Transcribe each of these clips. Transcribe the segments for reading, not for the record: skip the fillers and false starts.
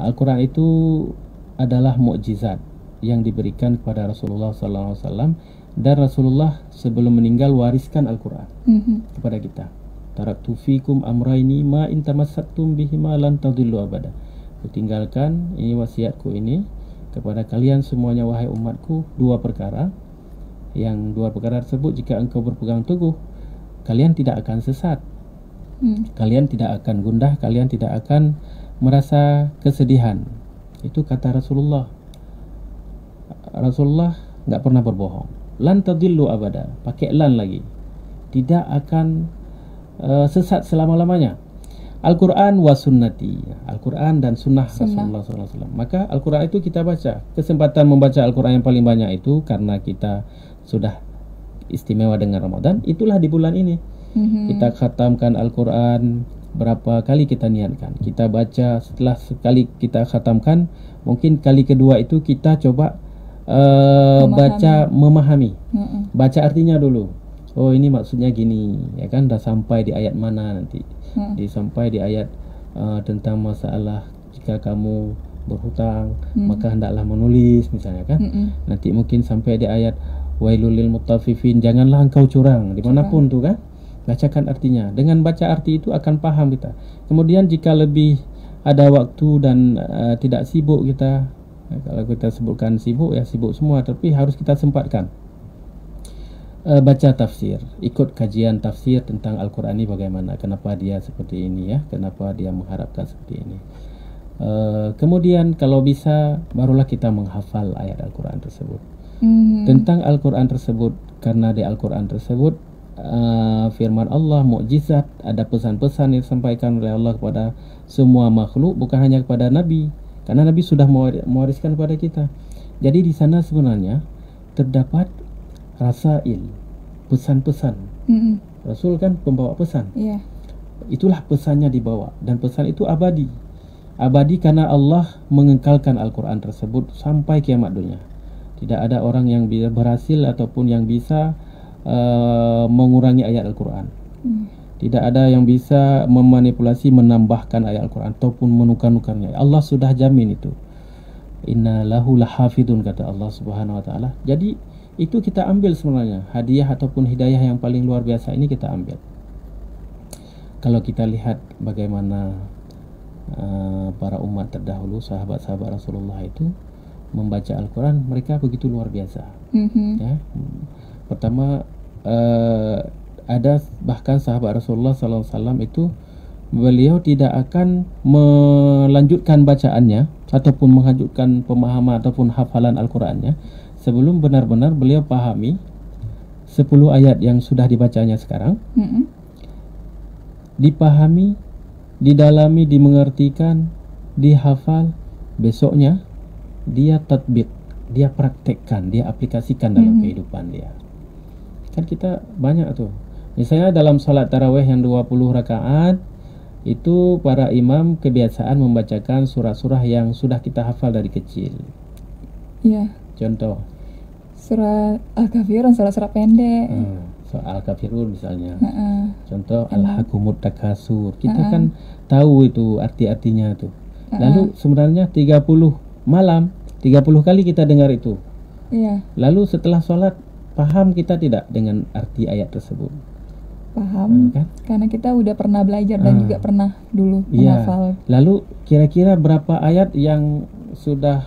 Al-Quran itu adalah mukjizat yang diberikan kepada Rasulullah SAW, dan Rasulullah sebelum meninggal wariskan Al-Quran kepada kita. Taraktu fikum amraini ma in tamassaktum bihima lan tadillu abada. Kutinggalkan ini wasiatku ini kepada kalian semuanya wahai umatku, dua perkara. Yang dua perkara tersebut jika engkau berpegang teguh, kalian tidak akan sesat. Kalian tidak akan gundah, kalian tidak akan merasa kesedihan. Itu kata Rasulullah. Rasulullah nggak pernah berbohong. Lan tadillu abada, pakai lan lagi, tidak akan sesat selama-lamanya. Al-Quran wa sunnati, Al-Quran dan sunnah Rasulullah SAW. Maka Al-Quran itu kita baca. Kesempatan membaca Al-Quran yang paling banyak itu karena kita sudah istimewa dengan Ramadan, itulah di bulan ini. Kita khatamkan Al-Quran berapa kali kita niatkan. Kita baca, setelah sekali kita khatamkan, mungkin kali kedua itu kita coba baca memahami. Baca artinya dulu. Oh, ini maksudnya gini, ya kan? Dah sampai di ayat mana nanti? Sampai di ayat tentang masalah jika kamu berhutang, maka hendaklah menulis, misalnya kan? Nanti mungkin sampai di ayat wailul lil mutaffifin, janganlah engkau curang dimanapun tuh kan? Bacakan artinya. Dengan baca arti itu akan paham kita. Kemudian jika lebih ada waktu dan tidak sibuk kita, kalau kita sebutkan sibuk, ya sibuk semua, tapi harus kita sempatkan baca tafsir, ikut kajian tafsir tentang Al-Quran ini bagaimana, kenapa dia seperti ini ya, kenapa dia mengharapkan seperti ini. Kemudian kalau bisa barulah kita menghafal ayat Al-Quran tersebut. Tentang Al-Quran tersebut, karena di Al-Quran tersebut firman Allah, mukjizat, ada pesan-pesan yang disampaikan oleh Allah kepada semua makhluk, bukan hanya kepada Nabi, karena Nabi sudah mewariskan kepada kita. Jadi di sana sebenarnya terdapat rasail, pesan-pesan. Rasul kan pembawa pesan. Itulah pesannya dibawa, dan pesan itu abadi. Abadi karena Allah mengekalkan Al-Quran tersebut sampai kiamat dunia. Tidak ada orang yang bisa berhasil ataupun yang bisa mengurangi ayat Al-Quran. Tidak ada yang bisa memanipulasi, menambahkan ayat Al-Quran ataupun menukar-nukarnya. Allah sudah jamin itu. Inna lahu lahafidun, kata Allah Subhanahu wa ta'ala. Jadi itu kita ambil sebenarnya, hadiah ataupun hidayah yang paling luar biasa ini kita ambil. Kalau kita lihat bagaimana para umat terdahulu, sahabat-sahabat Rasulullah itu membaca Al-Quran, mereka begitu luar biasa. Ya. Pertama, ada bahkan sahabat Rasulullah SAW itu, beliau tidak akan melanjutkan bacaannya ataupun melanjutkan pemahaman ataupun hafalan Al-Qurannya sebelum benar-benar beliau pahami 10 ayat yang sudah dibacanya sekarang, dipahami, didalami, dimengertikan, dihafal. Besoknya dia tatbik, dia praktekkan, dia aplikasikan dalam kehidupan dia. Kan kita banyak tuh, misalnya dalam salat tarawih yang 20 rakaat itu para imam kebiasaan membacakan surah-surah yang sudah kita hafal dari kecil. Contoh surah Al-Kafirun, surah-surah pendek. Soal Al-Kafirun misalnya. Contoh Al-Hakumut Takasur. Kita kan tahu itu arti-artinya tuh. Lalu sebenarnya 30 malam, 30 kali kita dengar itu. Lalu setelah sholat, paham kita tidak dengan arti ayat tersebut? Paham, kan? Karena kita udah pernah belajar dan juga pernah dulu menghafal. Lalu kira-kira berapa ayat yang sudah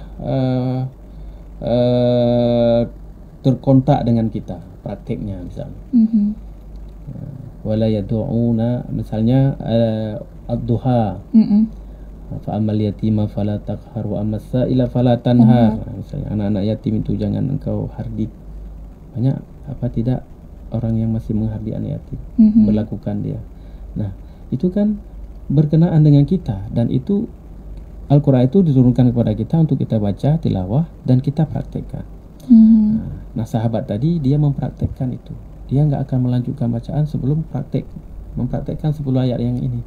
terkontak dengan kita, prakteknya misalnya. Wala yadu'una, misalnya ad-duha. Fa amal yatima fala taqhar wa amas sa'ila fala tanhar. Misalnya anak-anak yatim itu jangan engkau hardik. Banyak apa tidak orang yang masih menghardik anak yatim, berlakukan dia. Nah, itu kan berkenaan dengan kita, dan itu Al-Quran itu diturunkan kepada kita untuk kita baca, tilawah, dan kita praktekkan. Nah, sahabat tadi dia mempraktekkan itu. Dia nggak akan melanjutkan bacaan sebelum mempraktekkan 10 ayat yang ini.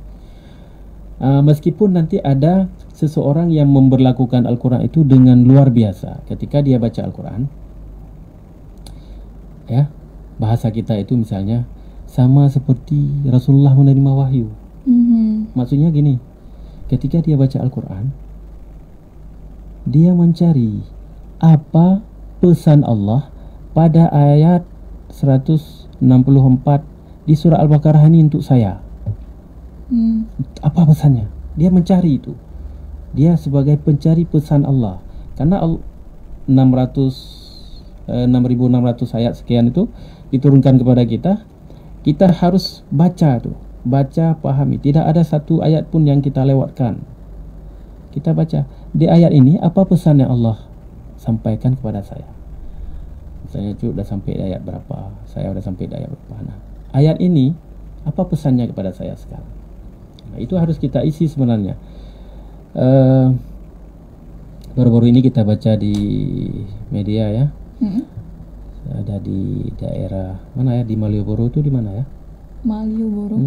Meskipun nanti ada seseorang yang memberlakukan Al-Quran itu dengan luar biasa. Ketika dia baca Al-Quran, ya, bahasa kita itu misalnya sama seperti Rasulullah menerima wahyu. Maksudnya gini, ketika dia baca Al-Quran, dia mencari apa pesan Allah pada ayat 164 di surah Al-Baqarah ini untuk saya. Apa pesannya? Dia mencari itu. Dia sebagai pencari pesan Allah. Karena 6.600 ayat sekian itu diturunkan kepada kita. Kita harus baca tuh, baca, pahami. Tidak ada satu ayat pun yang kita lewatkan. Kita baca di ayat ini apa pesan yang Allah sampaikan kepada saya. Misalnya itu udah sampai di ayat berapa, saya udah sampai di ayat berapa. Nah, ayat ini apa pesannya kepada saya sekarang? Nah, itu harus kita isi sebenarnya. Baru-baru ini kita baca di media ya. Ada di daerah mana ya, di Malioboro itu di mana ya? Malioboro.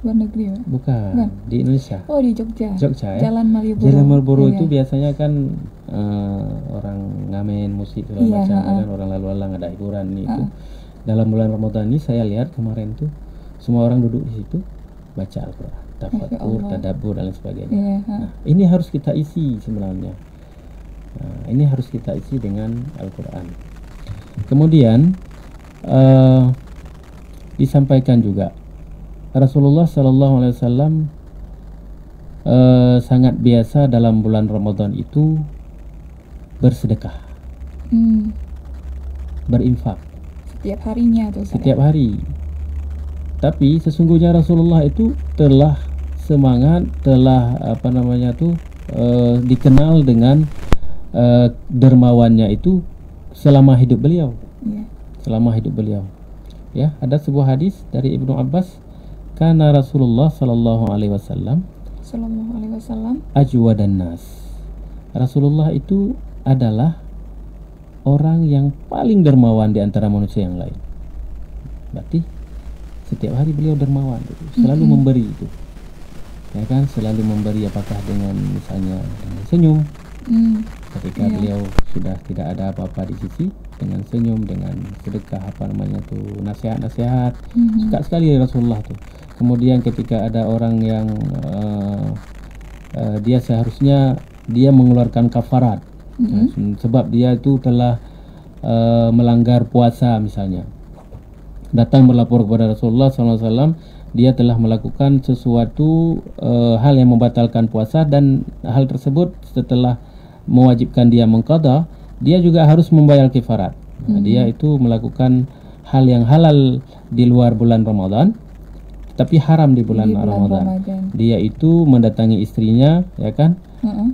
Luar negeri ya? Bukan, di Indonesia. Oh, di Jogja. Jogja ya. Jalan Malioboro. Jalan Malioboro itu biasanya kan orang ngamen musik segala macam kan, orang lalu lalang, ada hiburan itu. Dalam bulan Ramadan ini saya lihat kemarin tuh semua orang duduk di situ baca Al-Qur'an, tafakur, tadabbur dan lain sebagainya. Nah, ini harus kita isi sebenarnya. Nah, ini harus kita isi dengan Al-Qur'an. Kemudian disampaikan juga Rasulullah Sallallahu Alaihi Wasallam sangat biasa dalam bulan Ramadan itu bersedekah, berinfak setiap harinya atau setiap hari. Tapi sesungguhnya Rasulullah itu telah semangat, telah dikenal dengan dermawannya itu selama hidup beliau. Selama hidup beliau. Ya, ada sebuah hadis dari Ibnu Abbas, karena Rasulullah sallallahu alaihi wasallam ajwadan nas. Rasulullah itu adalah orang yang paling dermawan di antara manusia yang lain. Berarti setiap hari beliau dermawan gitu. Selalu memberi itu. Ya kan, selalu memberi, apakah dengan misalnya dengan senyum. Ketika beliau sudah tidak ada apa-apa di sisi, dengan senyum, dengan sedekah, nasihat-nasihat. Suka sekali Rasulullah tuh. Kemudian ketika ada orang yang dia seharusnya dia mengeluarkan kafarat, sebab dia itu telah melanggar puasa misalnya, datang melapor kepada Rasulullah SAW, dia telah melakukan sesuatu hal yang membatalkan puasa, dan hal tersebut setelah mewajibkan dia mengqadha, dia juga harus membayar kafarat. Dia itu melakukan hal yang halal di luar bulan Ramadan, tapi haram di bulan Ramadan. Dia itu mendatangi istrinya, ya kan,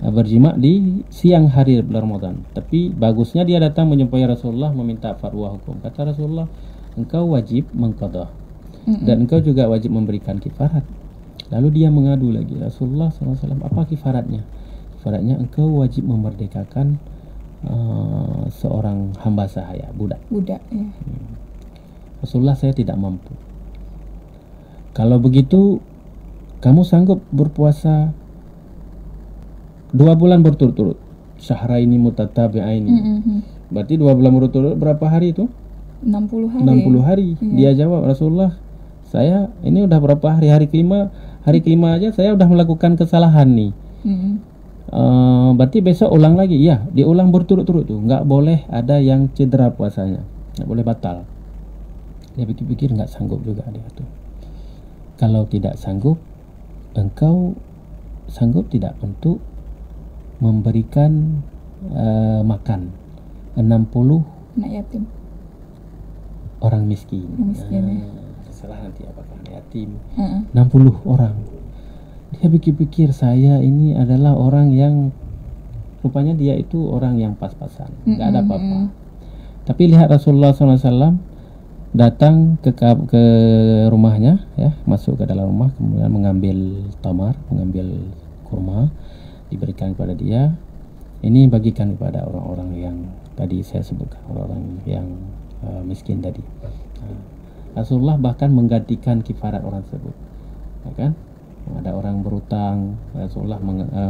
berjima di siang hari bulan Ramadan. Tapi bagusnya dia datang menjumpai Rasulullah meminta fatwa hukum. Kata Rasulullah, engkau wajib mengqadha dan engkau juga wajib memberikan kifarat. Lalu dia mengadu lagi, Rasulullah SAW, apa kifaratnya? Kifaratnya engkau wajib memerdekakan seorang hamba sahaya, budak. Ya. Rasulullah, saya tidak mampu. Kalau begitu kamu sanggup berpuasa 2 bulan berturut-turut, syahraini mutatabi'aini. Berarti 2 bulan berturut-turut berapa hari itu? 60 hari. 60 hari. Dia jawab, Rasulullah, saya ini udah berapa hari? Hari kelima aja saya udah melakukan kesalahan nih. Berarti besok ulang lagi. Ya, diulang berturut-turut tuh. Nggak boleh ada yang cedera puasanya, nggak boleh batal. Dia pikir-pikir nggak sanggup juga dia tuh. Kalau tidak sanggup, engkau sanggup tidak untuk memberikan makan 60 anak yatim, orang miskin. Ya. Salah nanti apakah yatim. 60 orang. Dia pikir-pikir, saya ini adalah orang yang rupanya dia itu orang yang pas-pasan, nggak ada apa-apa. Tapi lihat Rasulullah SAW datang ke rumahnya, ya, masuk ke dalam rumah, kemudian mengambil tamar, mengambil kurma, diberikan kepada dia. Ini bagikan kepada orang-orang yang tadi saya sebutkan, orang-orang yang miskin tadi. Rasulullah bahkan menggantikan kifarat orang tersebut, ya kan? Ada orang berutang, Rasulullah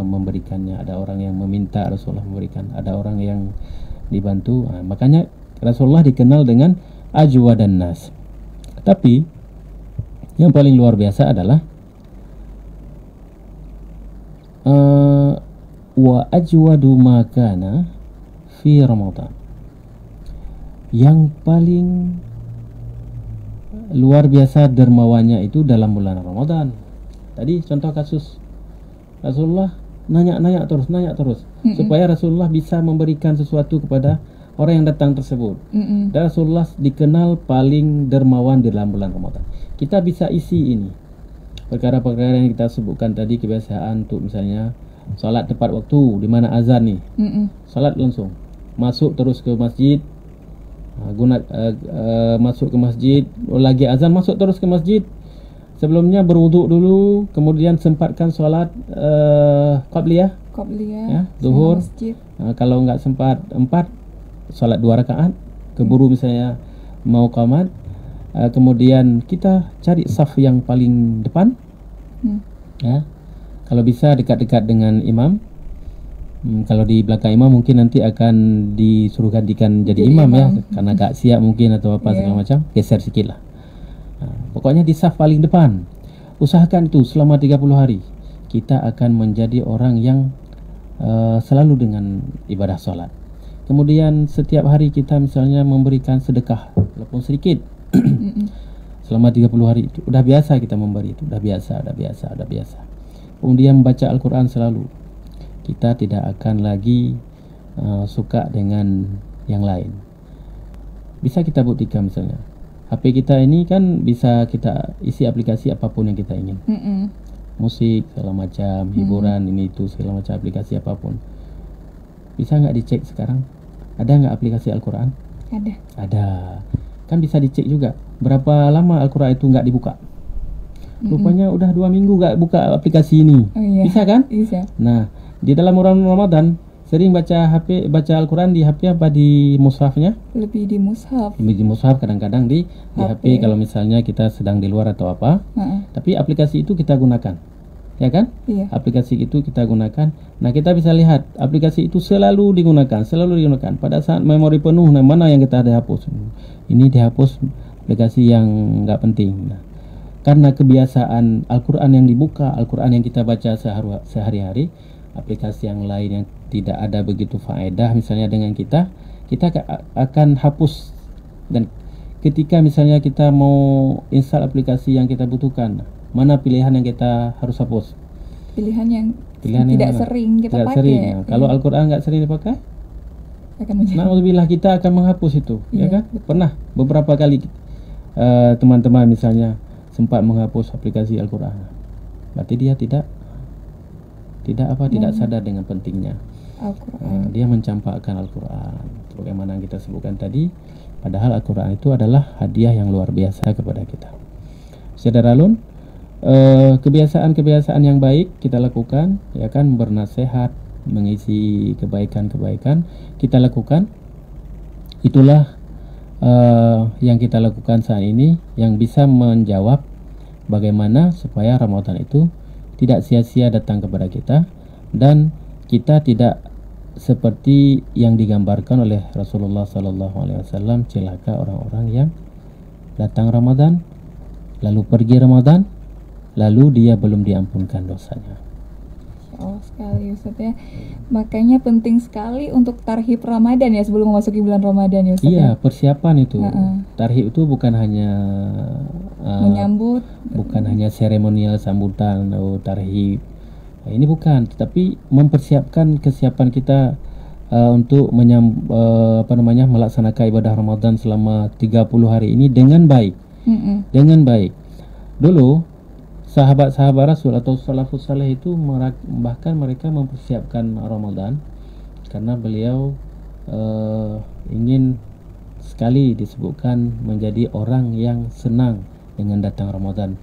memberikannya. Ada orang yang meminta, Rasulullah memberikan. Ada orang yang dibantu. Makanya Rasulullah dikenal dengan ajwadan nas. Tapi yang paling luar biasa adalah wa ajwadu ma kana fi Ramadan. Yang paling luar biasa dermawannya itu dalam bulan Ramadan. Tadi contoh kasus Rasulullah nanya terus supaya Rasulullah bisa memberikan sesuatu kepada orang yang datang tersebut. Dan Rasulullah dikenal paling dermawan di dalam bulan Ramadan. Kita bisa isi ini perkara-perkara yang kita sebutkan tadi, kebiasaan untuk misalnya salat tepat waktu, di mana azan nih, salat langsung masuk terus ke masjid, masuk ke masjid, lagi azan masuk terus ke masjid. Sebelumnya berwuduk dulu, kemudian sempatkan solat qabliyah ya, zuhur. Kalau enggak sempat 4, solat 2 rakaat, keburu misalnya mau qamat, kemudian kita cari saf yang paling depan, ya. Kalau bisa dekat-dekat dengan imam. Kalau di belakang imam mungkin nanti akan disuruh gantikan jadi imam ya, karena gak siap mungkin atau apa segala macam, geser sikit lah. Pokoknya di saf paling depan. Usahakan itu selama 30 hari. Kita akan menjadi orang yang selalu dengan ibadah solat. Kemudian setiap hari kita misalnya memberikan sedekah walaupun sedikit. Selama 30 hari itu udah biasa kita memberi itu, udah biasa. Kemudian membaca Al-Quran selalu. Kita tidak akan lagi suka dengan yang lain. Bisa kita buktikan misalnya HP kita ini kan bisa kita isi aplikasi apapun yang kita ingin. Musik, segala macam, hiburan, ini itu, segala macam aplikasi apapun. Bisa nggak dicek sekarang? Ada nggak aplikasi Al-Quran? Ada. Kan bisa dicek juga. Berapa lama Al-Quran itu nggak dibuka? Rupanya udah 2 minggu nggak buka aplikasi ini. Bisa kan? Bisa. Nah, di dalam bulan Ramadan sering baca Al-Quran di HP apa di mushafnya? Lebih di mushaf. Di mushaf, kadang-kadang di HP kalau misalnya kita sedang di luar atau apa. Tapi aplikasi itu kita gunakan, ya kan? Iya. Aplikasi itu kita gunakan. Nah, kita bisa lihat aplikasi itu selalu digunakan. Pada saat memori penuh, nah, mana yang kita dihapus? Ini dihapus aplikasi yang nggak penting. Nah, karena kebiasaan Al-Quran yang dibuka, Al-Quran yang kita baca sehari-hari, aplikasi yang lain yang tidak ada begitu faedah misalnya dengan kita akan hapus. Dan ketika misalnya kita mau install aplikasi yang kita butuhkan, mana pilihan yang kita harus hapus? Pilihan yang tidak sering kita pakai. Kalau Al-Quran nggak sering dipakai, Alhamdulillah kita akan menghapus itu, ya kan? Betul. Pernah beberapa kali teman-teman misalnya sempat menghapus aplikasi Al-Quran. Berarti dia tidak sadar dengan pentingnya Al-Quran. dia mencampakkan Al-Quran bagaimana yang kita sebutkan tadi, padahal Al-Quran itu adalah hadiah yang luar biasa kepada kita. Saudara-lun, kebiasaan-kebiasaan yang baik kita lakukan, ya kan, bernasihat, mengisi kebaikan-kebaikan kita lakukan. Itulah yang kita lakukan saat ini, yang bisa menjawab bagaimana supaya Ramadan itu tidak sia-sia datang kepada kita, dan kita tidak seperti yang digambarkan oleh Rasulullah SAW, celaka orang-orang yang datang Ramadan lalu pergi Ramadan lalu dia belum diampunkan dosanya. Oh sekali Ustaz ya. Makanya penting sekali untuk tarhib Ramadan ya, sebelum memasuki bulan Ramadan ya Ustaz. Iya, persiapan itu. Tarhib itu bukan hanya menyambut, bukan hanya seremonial sambutan atau tarhib. Ini bukan, tetapi mempersiapkan kesiapan kita untuk melaksanakan ibadah Ramadan selama 30 hari ini dengan baik. Dengan baik. Dulu sahabat-sahabat Rasul atau salafus saleh itu bahkan mereka mempersiapkan Ramadan karena beliau ingin sekali disebutkan menjadi orang yang senang dengan datang Ramadan,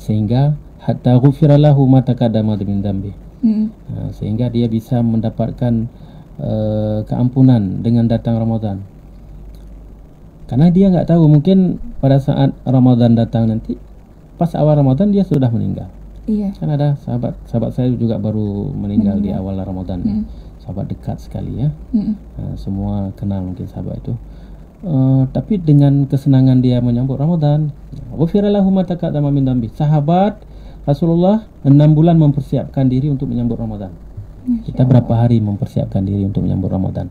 sehingga hatta ghufira lahu ma taqaddama min dzambi. Sehingga dia bisa mendapatkan keampunan dengan datang Ramadan. Karena dia nggak tahu, mungkin pada saat Ramadan datang nanti, pas awal Ramadan dia sudah meninggal. Iya. Kan ada sahabat saya juga baru meninggal di awal Ramadan. Sahabat dekat sekali ya. Semua kenal mungkin sahabat itu. Tapi dengan kesenangan dia menyambut Ramadan, ghufira lahu ma taqaddama min dzambi. Sahabat Rasulullah 6 bulan mempersiapkan diri untuk menyambut Ramadan. Kita berapa hari mempersiapkan diri untuk menyambut Ramadan?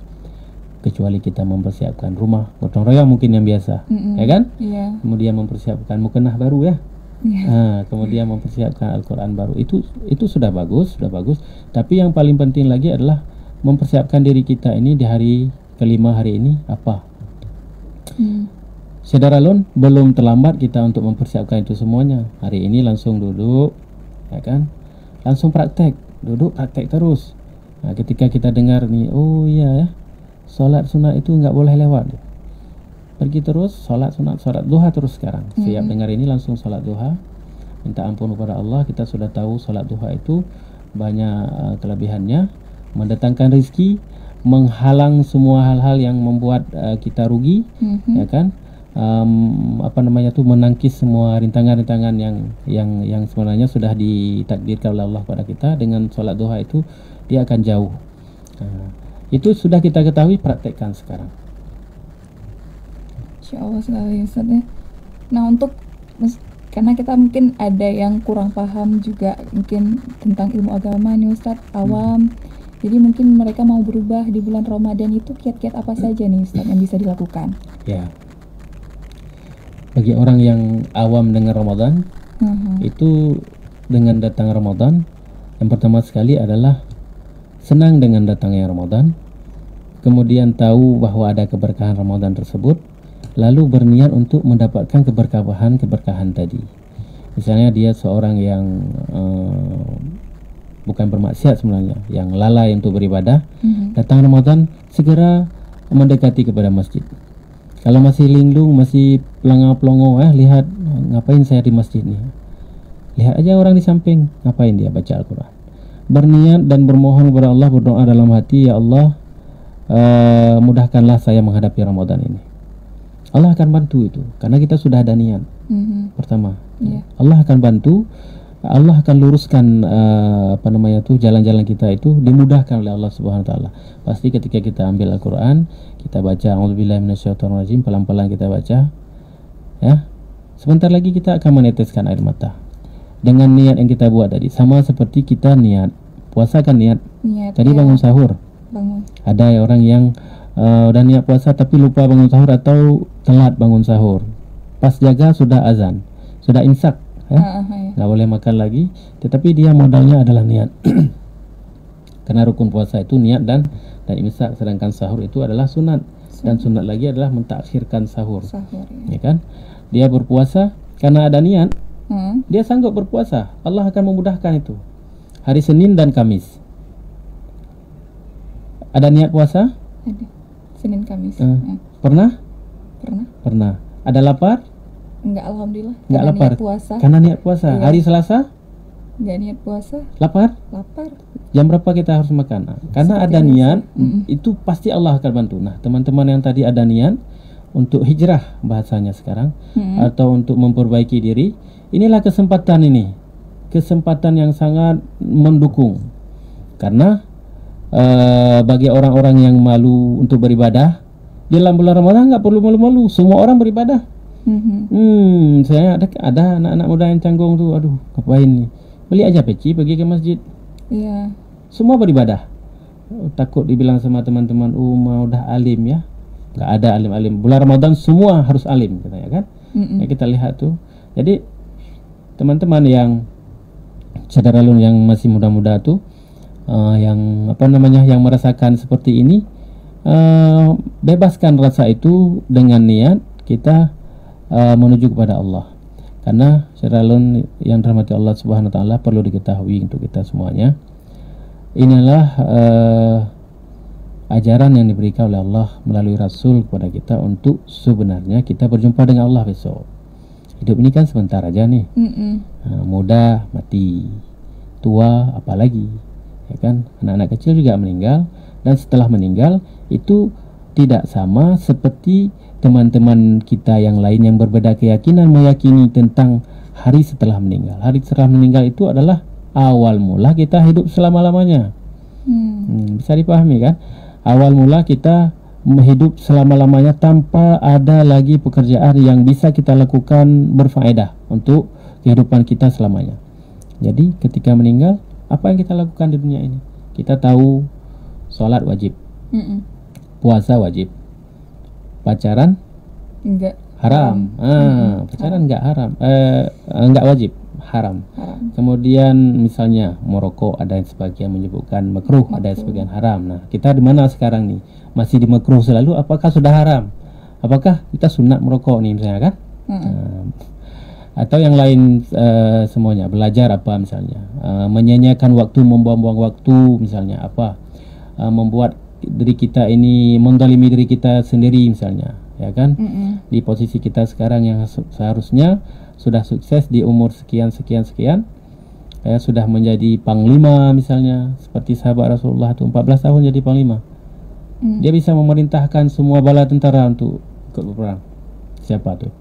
Kecuali kita mempersiapkan rumah, gotong royong mungkin yang biasa, ya kan? Iya. Kemudian mempersiapkan mukena baru ya. Kemudian mempersiapkan Al-Quran baru. Itu sudah bagus. Tapi yang paling penting lagi adalah mempersiapkan diri kita ini di hari kelima hari ini apa? Saudara Lun, belum terlambat kita untuk mempersiapkan itu semuanya. Hari ini langsung duduk, ya kan? Langsung praktek, duduk praktek terus. Nah, ketika kita dengar nih, oh iya ya, solat sunat itu nggak boleh lewat. Pergi terus solat sunat, solat duha terus sekarang. Siap dengar ini langsung solat duha. Minta ampun kepada Allah. Kita sudah tahu solat duha itu banyak kelebihannya, mendatangkan rezeki, menghalang semua hal-hal yang membuat kita rugi, ya kan? Menangkis semua rintangan-rintangan yang sebenarnya sudah ditakdirkan oleh Allah pada kita. Dengan solat duha itu dia akan jauh. Itu sudah kita ketahui, praktekkan sekarang. Insya Allah sekali Ustaz ya. Nah karena kita mungkin ada yang kurang paham juga mungkin tentang ilmu agama nih Ustaz, awam. Jadi mungkin mereka mau berubah di bulan Ramadan itu kiat-kiat apa saja nih Ustaz yang bisa dilakukan? Ya. Bagi orang yang awam dengan Ramadan, itu dengan datang Ramadan, yang pertama sekali adalah senang dengan datangnya Ramadan. Kemudian tahu bahwa ada keberkahan Ramadan tersebut, lalu berniat untuk mendapatkan keberkahan tadi. Misalnya dia seorang yang bukan bermaksiat sebenarnya, yang lalai untuk beribadah, datang Ramadan segera mendekati kepada masjid. Kalau masih linglung, masih pelongo, lihat ngapain saya di masjid nih. Lihat aja orang di samping, ngapain dia baca Al-Quran. Berniat dan bermohon kepada Allah, berdoa dalam hati, ya Allah, mudahkanlah saya menghadapi Ramadan ini. Allah akan bantu itu, karena kita sudah ada niat. Pertama, Allah akan bantu, Allah akan luruskan jalan-jalan kita itu dimudahkan oleh Allah Subhanahu wa taala. Pasti ketika kita ambil Al-Qur'an, kita baca A'udzubillahi minasyaitonirrajim, pelan-pelan kita baca. Ya. Sebentar lagi kita akan meneteskan air mata. Dengan niat yang kita buat tadi, sama seperti kita niat puasa kan niat. Tadi bangun sahur. Ada orang yang udah niat puasa tapi lupa bangun sahur atau telat bangun sahur. Pas jaga sudah azan, sudah imsak, nggak boleh makan lagi. Tetapi dia modalnya adalah niat. Karena rukun puasa itu niat dan imsak, sedangkan sahur itu adalah sunat. Dan sunat lagi adalah mentakhirkan sahur. Ya kan? Dia berpuasa karena ada niat. Dia sanggup berpuasa. Allah akan memudahkan itu. Hari Senin dan Kamis. Ada niat puasa? Ada. Senin Kamis. Pernah? Pernah. Ada lapar? Enggak, alhamdulillah. Enggak lapar. Niat puasa. Karena niat puasa. Iya. Hari Selasa? Enggak niat puasa. Lapar? Jam berapa kita harus makan? Karena ada niat, itu pasti Allah akan bantu. Nah, teman-teman yang tadi ada niat untuk hijrah bahasanya sekarang, atau untuk memperbaiki diri, inilah kesempatan ini. Kesempatan yang sangat mendukung. Karena bagi orang-orang yang malu untuk beribadah di dalam bulan Ramadan, nggak perlu malu-malu, semua orang beribadah. Saya ada anak-anak muda yang canggung tuh, aduh ngapain nih, beli aja peci pergi ke masjid. Iya. Semua beribadah. Takut dibilang sama teman-teman, udah alim ya. Nggak ada alim-alim. Bulan Ramadan semua harus alim katanya kan. Ya, kita lihat tuh. Jadi teman-teman yang saudara Lun yang masih muda-muda tuh, yang merasakan seperti ini, bebaskan rasa itu dengan niat kita menuju kepada Allah. Karena saudara Lun yang dirahmati Allah Subhanahu wa taala, perlu diketahui untuk kita semuanya, inilah ajaran yang diberikan oleh Allah melalui Rasul kepada kita untuk sebenarnya kita berjumpa dengan Allah besok. Hidup ini kan sebentar aja nih. Muda mati, tua apalagi, ya kan? Anak-anak kecil juga meninggal, dan setelah meninggal itu tidak sama seperti teman-teman kita yang lain yang berbeda keyakinan meyakini tentang hari setelah meninggal. Hari setelah meninggal itu adalah awal mula kita hidup selama-lamanya. Bisa dipahami kan? Awal mula kita hidup selama-lamanya tanpa ada lagi pekerjaan yang bisa kita lakukan berfaedah untuk kehidupan kita selamanya. Jadi ketika meninggal, apa yang kita lakukan di dunia ini? Kita tahu sholat wajib, puasa wajib, pacaran Enggak. haram. Pacaran enggak haram, enggak wajib, haram. Kemudian misalnya merokok, ada yang sebagian menyebutkan makruh, ada yang sebagian haram. Nah, kita di mana sekarang nih? Masih di makruh selalu? Apakah sudah haram? Apakah kita sunat merokok nih misalnya kan? Atau yang lain semuanya, belajar apa misalnya, menyanyiakan waktu, membuang-buang waktu misalnya apa, membuat diri kita ini mendalimi diri kita sendiri misalnya, ya kan? Di posisi kita sekarang yang seharusnya sudah sukses di umur sekian, sudah menjadi panglima misalnya, seperti sahabat Rasulullah itu 14 tahun jadi panglima. Dia bisa memerintahkan semua bala tentara untuk ikut berperang. Siapa tuh?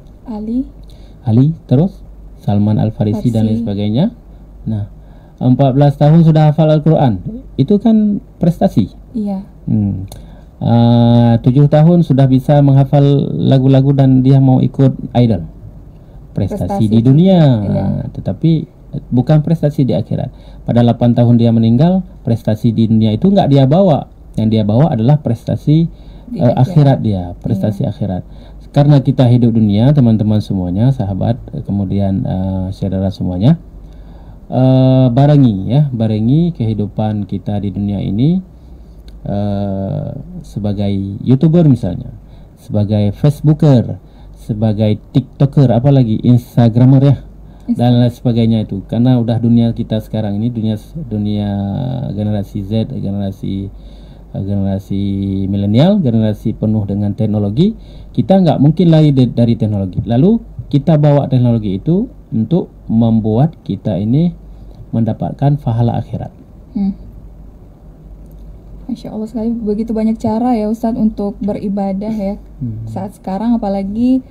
Ali, terus Salman Al-Farisi dan lain sebagainya. Nah, 14 tahun sudah hafal Al-Quran. Itu kan prestasi. Iya. 7 tahun sudah bisa menghafal lagu-lagu dan dia mau ikut idol. Prestasi di dunia. Tetapi bukan prestasi di akhirat. Pada 8 tahun dia meninggal, prestasi di dunia itu enggak dia bawa. Yang dia bawa adalah prestasi akhirat dia, prestasi akhirat. Karena kita hidup dunia, teman-teman semuanya, sahabat, kemudian saudara semuanya, barengi kehidupan kita di dunia ini sebagai YouTuber misalnya, sebagai Facebooker, sebagai TikToker, apalagi Instagramer ya, dan lain sebagainya itu. Karena udah dunia kita sekarang ini dunia generasi Z, generasi milenial, generasi penuh dengan teknologi. Kita nggak mungkin lari dari teknologi. Lalu kita bawa teknologi itu untuk membuat kita ini mendapatkan pahala akhirat. Masya Allah sekali, begitu banyak cara ya Ustadz untuk beribadah ya saat sekarang, apalagi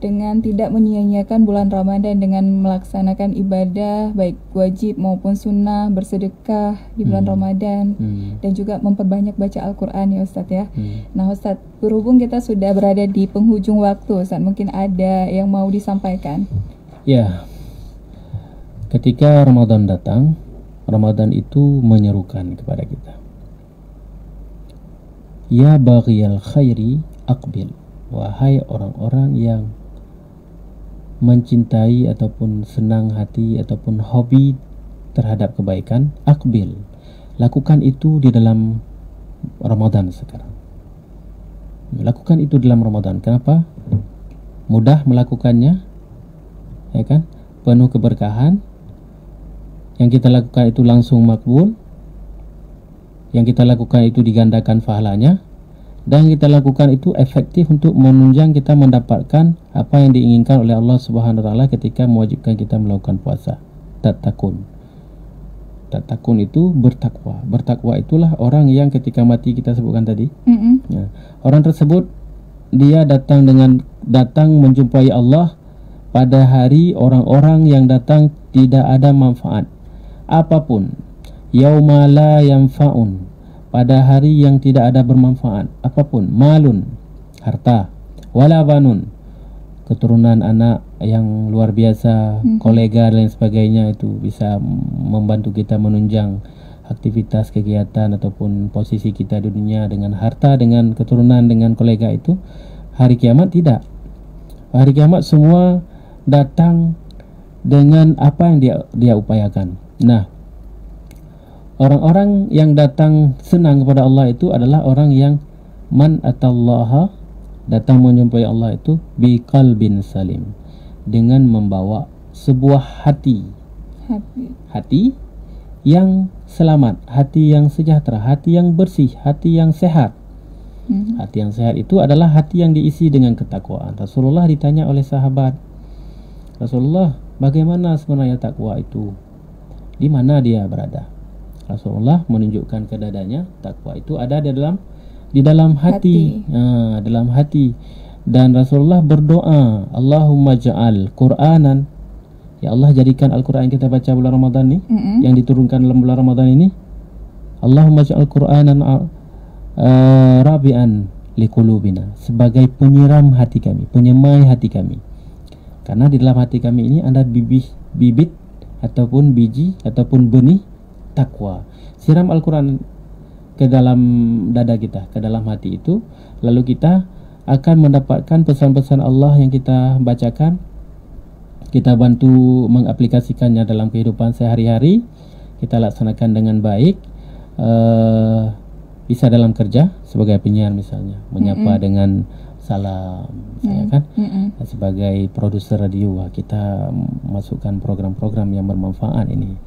dengan tidak menyia-nyiakan bulan Ramadan dengan melaksanakan ibadah baik wajib maupun sunnah, bersedekah di bulan Ramadan, dan juga memperbanyak baca Al-Quran ya Ustadz ya. Nah Ustadz, berhubung kita sudah berada di penghujung waktu Ustadz, mungkin ada yang mau disampaikan? Ya, ketika Ramadan datang, Ramadan itu menyerukan kepada kita. Ya baghiyal khairi aqbil. Wahai orang-orang yang mencintai ataupun senang hati ataupun hobi terhadap kebaikan, aqbil. Lakukan itu di dalam Ramadan sekarang. Lakukan itu dalam Ramadan. Kenapa? Mudah melakukannya, ya kan? Penuh keberkahan. Yang kita lakukan itu langsung makbul. Yang kita lakukan itu digandakan pahalanya. Dan kita lakukan itu efektif untuk menunjang kita mendapatkan apa yang diinginkan oleh Allah Subhanahu wa taala ketika mewajibkan kita melakukan puasa. Tatakun itu bertakwa. Bertakwa itulah orang yang ketika mati kita sebutkan tadi. Ya, orang tersebut dia datang menjumpai Allah pada hari orang-orang yang datang tidak ada manfaat apapun. Yauma la yanfa'un, pada hari yang tidak ada bermanfaat apapun, malun, harta, wala banun, keturunan anak yang luar biasa, kolega dan lain sebagainya, itu bisa membantu kita menunjang aktivitas kegiatan ataupun posisi kita di dunia dengan harta, dengan keturunan, dengan kolega itu. Hari kiamat tidak. Hari kiamat semua datang dengan apa yang dia upayakan. Nah, orang-orang yang datang senang kepada Allah itu adalah orang yang man atallaha, datang menjumpai Allah itu biqalbin salim, dengan membawa sebuah hati yang selamat, hati yang sejahtera, hati yang bersih, hati yang sehat. Hati yang sehat itu adalah hati yang diisi dengan ketakwaan. Rasulullah ditanya oleh sahabat, Rasulullah, bagaimana sebenarnya takwa itu? Di mana dia berada? Rasulullah menunjukkan ke dadanya, takwa itu ada di dalam hati. Nah, dalam hati. Dan Rasulullah berdoa, Allahumma ja'al Qur'anan, ya Allah jadikan Al-Quran kita baca bulan Ramadan nih, yang diturunkan dalam bulan Ramadan ini, Allahumma ja'al Qur'anan rabi'an liqulubina, sebagai penyiram hati kami, penyemai hati kami. Karena di dalam hati kami ini ada bibit ataupun biji ataupun benih takwa. Siram Al-Quran ke dalam dada kita, ke dalam hati itu, lalu kita akan mendapatkan pesan-pesan Allah yang kita bacakan. Kita bantu mengaplikasikannya dalam kehidupan sehari-hari, kita laksanakan dengan baik. Bisa dalam kerja sebagai penyiar misalnya, menyapa dengan salam, misalnya kan. Sebagai produser radio, kita masukkan program-program yang bermanfaat ini.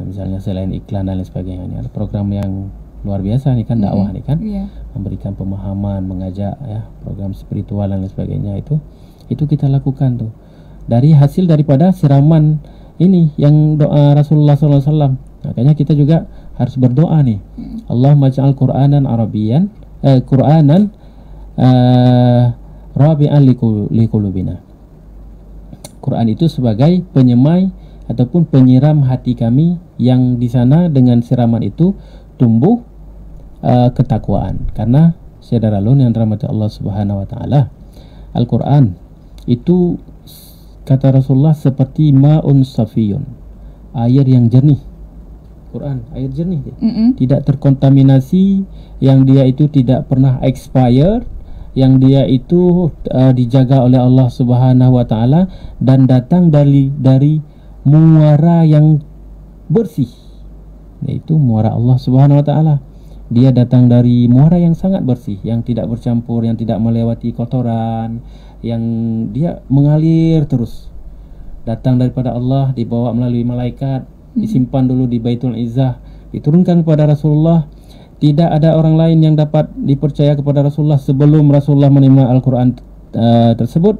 Misalnya selain iklan dan lain sebagainya, ini ada program yang luar biasa nih kan, dakwah nih kan, memberikan pemahaman, mengajak ya, program spiritual dan lain sebagainya, itu kita lakukan tuh dari hasil daripada siraman ini yang doa Rasulullah SAW. Makanya kita juga harus berdoa nih, Allahumma ja'al Qur'anan Arabiyan, Qur'anan Rabi'an liqulubina. Quran itu sebagai penyemai ataupun penyiram hati kami, yang di sana dengan siraman itu tumbuh ketakwaan. Karena saudara-saudara yang dirahmati Allah Subhanahu wa taala, Al-Qur'an itu kata Rasulullah seperti ma'un safiyun, air yang jernih. Quran air jernih dia. Tidak terkontaminasi, yang dia itu tidak pernah expire, yang dia itu dijaga oleh Allah Subhanahu wa taala dan datang dari muara yang bersih, yaitu muara Allah Subhanahu wa taala. Dia datang dari muara yang sangat bersih, yang tidak bercampur, yang tidak melewati kotoran, yang dia mengalir terus. Datang daripada Allah, dibawa melalui malaikat, disimpan dulu di Baitul Izzah, diturunkan kepada Rasulullah. Tidak ada orang lain yang dapat dipercaya kepada Rasulullah sebelum Rasulullah menerima Al-Quran tersebut.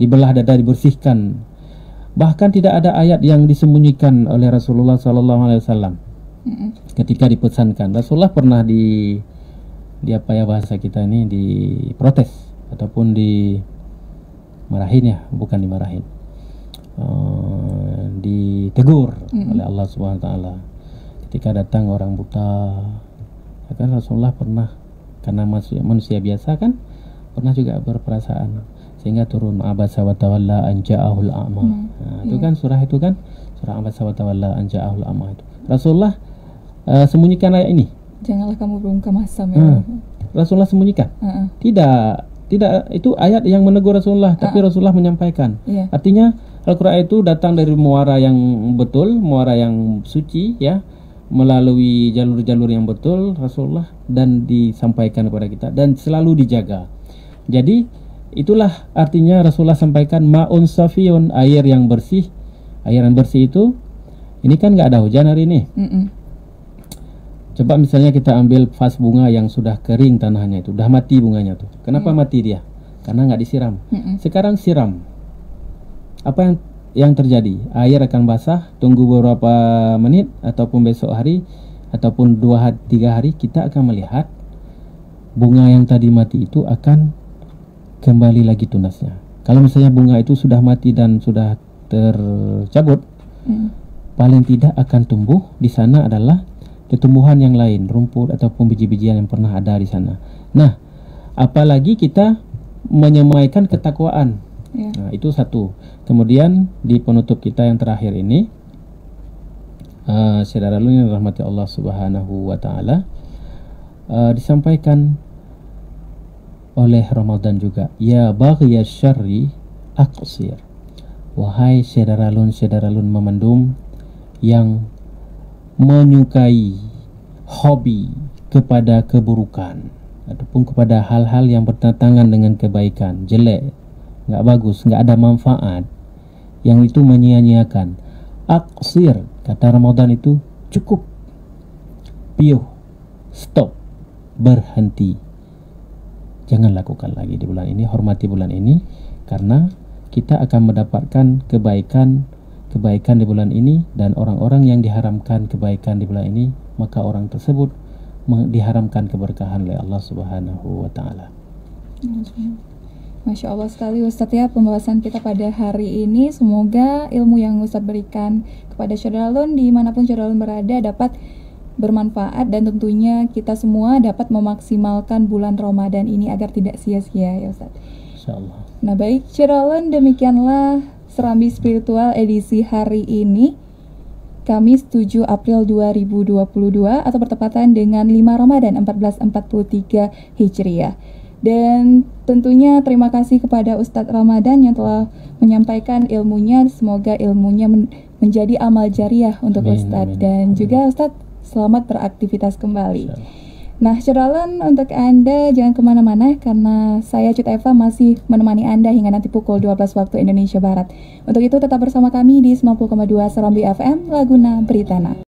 Dibelah dada, dibersihkan. Bahkan tidak ada ayat yang disembunyikan oleh Rasulullah SAW. Ketika dipesankan, Rasulullah pernah di apa ya bahasa kita ini, diprotes ataupun dimarahin ya, bukan dimarahin, ditegur oleh Allah Subhanahu wa taala ketika datang orang buta. Kan Rasulullah pernah, karena manusia biasa kan, pernah juga berperasaan, sehingga turun abasa wa tawalla an ja'ahul a'ma. Itu kan surah itu kan, surah abasa wa tawalla an ja'ahul a'ma itu. Rasulullah sembunyikan ayat ini. Janganlah kamu bermuka masam ya. Rasulullah sembunyikan. Tidak, itu ayat yang menegur Rasulullah, tapi Rasulullah menyampaikan. Artinya Al-Quran itu datang dari muara yang betul, muara yang suci ya, melalui jalur-jalur yang betul Rasulullah, dan disampaikan kepada kita dan selalu dijaga. Jadi itulah artinya Rasulullah sampaikan ma'un safiyun, air yang bersih. Air yang bersih itu, ini kan nggak ada hujan hari ini. Coba misalnya kita ambil vas bunga yang sudah kering tanahnya, itu udah mati bunganya tuh. Kenapa mati dia? Karena nggak disiram. Sekarang siram, apa yang terjadi? Air akan basah, tunggu beberapa menit ataupun besok hari ataupun 2-3 hari, kita akan melihat bunga yang tadi mati itu akan kembali lagi tunasnya. Kalau misalnya bunga itu sudah mati dan sudah tercabut, paling tidak akan tumbuh di sana adalah tumbuhan yang lain, rumput ataupun biji-bijian yang pernah ada di sana. Nah, apalagi kita menyemaikan ketakwaan. Nah, itu satu. Kemudian di penutup kita yang terakhir ini, saudara yang rahmati Allah Subhanahu wa taala, disampaikan oleh Ramadan juga, ya baghiyasy syarri aqsir. Wahai saudara-saudara memendum yang menyukai hobi kepada keburukan ataupun kepada hal-hal yang bertentangan dengan kebaikan, jelek, nggak bagus, nggak ada manfaat, yang itu menyia-nyiakan. Aqsir, kata Ramadan itu cukup, piuh, stop, berhenti, jangan lakukan lagi di bulan ini. Hormati bulan ini, karena kita akan mendapatkan kebaikan di bulan ini, dan orang-orang yang diharamkan kebaikan di bulan ini, maka orang tersebut diharamkan keberkahan oleh Allah Subhanahu wa taala. Masya Allah sekali Ustadz ya pembahasan kita pada hari ini. Semoga ilmu yang Ustadz berikan kepada Syahralun dimanapun Syahralun berada dapat bermanfaat, dan tentunya kita semua dapat memaksimalkan bulan Ramadan ini agar tidak sia-sia ya Ustadz. Insyaallah. Nah baik Syahralun, demikianlah Serambi Spiritual edisi hari ini. Kamis 7 April 2022 atau bertepatan dengan 5 Ramadan 1443 Hijriah. Dan tentunya terima kasih kepada Ustadz Ramadan yang telah menyampaikan ilmunya. Semoga ilmunya menjadi amal jariah untuk Ustadz. Dan juga Ustadz, selamat beraktivitas kembali. Nah, Syaralun, untuk Anda jangan kemana-mana karena saya Cut Eva masih menemani Anda hingga nanti pukul 12 waktu Indonesia Barat. Untuk itu tetap bersama kami di 90,2 Serambi FM, Laguna Beritana.